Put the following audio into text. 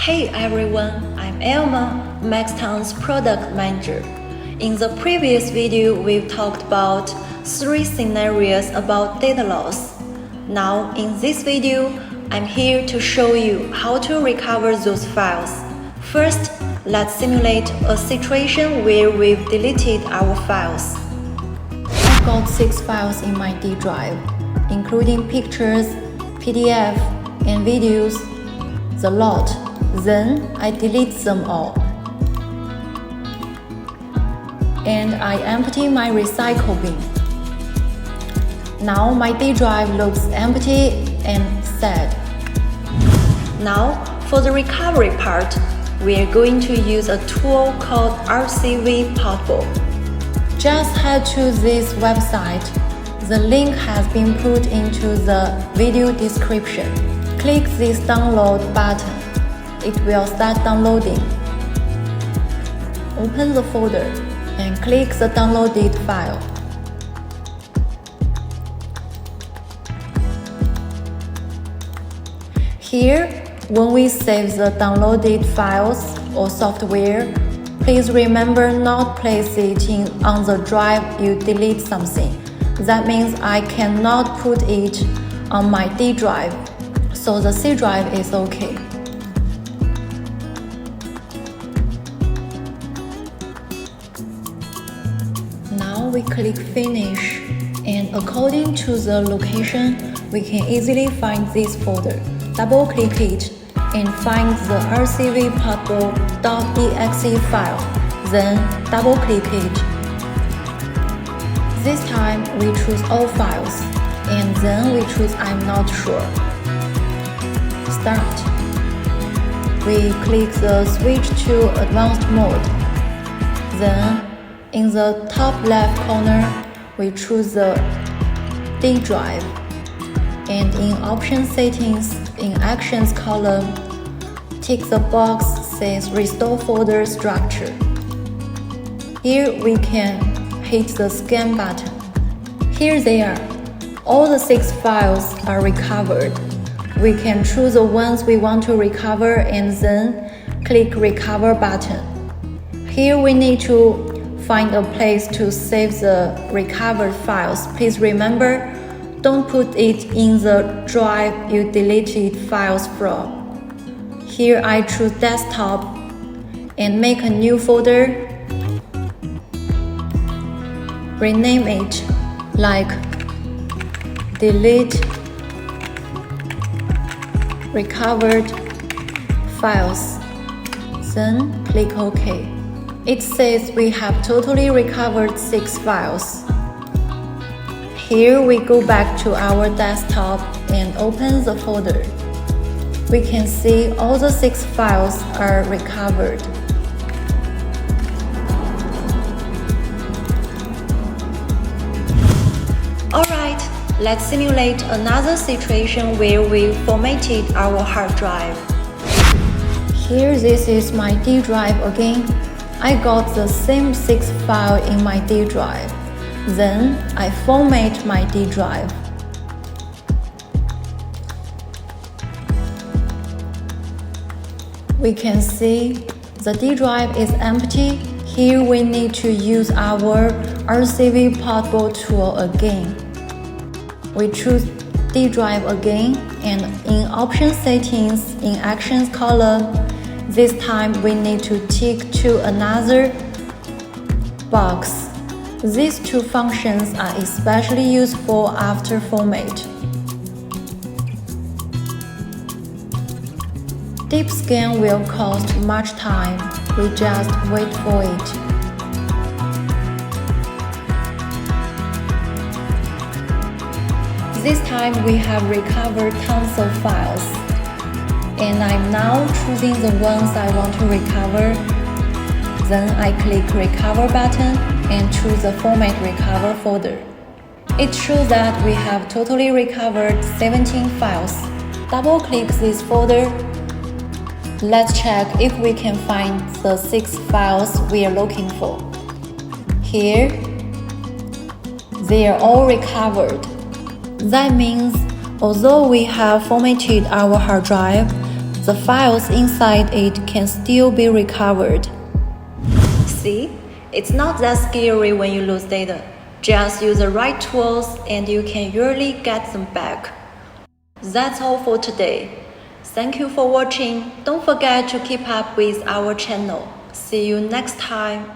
Hey everyone, I'm Elma, Maxtang's product manager. In the previous video, we've talked about 3 scenarios about data loss. Now, in this video, I'm here to show you how to recover those files. First, let's simulate a situation where we've deleted our files. I've got 6 files in my D drive, including pictures, PDF, and videos, the lot. Then I delete them all. And I empty my recycle bin. Now my D drive looks empty and sad. Now, for the recovery part, we're going to use a tool called RCV Portable. Just head to this website. The link has been put into the video description. Click this download button. It will start downloading. Open the folder and click the downloaded file. Here, when we save the downloaded files or software, please remember not place it on the drive you delete something. That means I cannot put it on my D drive, so the C drive is okay. Now we click Finish, and according to the location, we can easily find this folder. Double-click it and find the RCV portable.exe file, then double-click it. This time we choose All Files, and then we choose I'm not sure. Start. We click the switch to Advanced mode. Then, in the top left corner, we choose the D drive, and in Option Settings, in Actions column, tick the box says Restore Folder Structure. Here we can hit the Scan button. Here they are. All the 6 files are recovered. We can choose the ones we want to recover and then click Recover button. Here we need to find a place to save the recovered files. Please remember, don't put it in the drive you deleted files from. Here I choose Desktop and make a new folder. Rename it like Delete Recovered Files. Then click OK. It says we have totally recovered 6 files. Here we go back to our desktop and open the folder. We can see all the 6 files are recovered. Alright, let's simulate another situation where we formatted our hard drive. Here this is my D drive again. I got the same 6 files in my D drive. Then I format my D drive. We can see the D drive is empty. Here we need to use our RCV Portable tool again. We choose D drive again, and in Option Settings in Actions column, this time we need to tick to another box. These 2 functions are especially useful after format. Deep scan will cost much time. We just wait for it. This time we have recovered tons of files. And I'm now choosing the ones I want to recover. Then I click Recover button and choose the Format Recover folder. It shows that we have totally recovered 17 files. Double-click this folder. Let's check if we can find the 6 files we are looking for. Here, they are all recovered. That means, although we have formatted our hard drive, the files inside it can still be recovered. See, it's not that scary when you lose data. Just use the right tools and you can usually get them back. That's all for today. Thank you for watching. Don't forget to keep up with our channel. See you next time.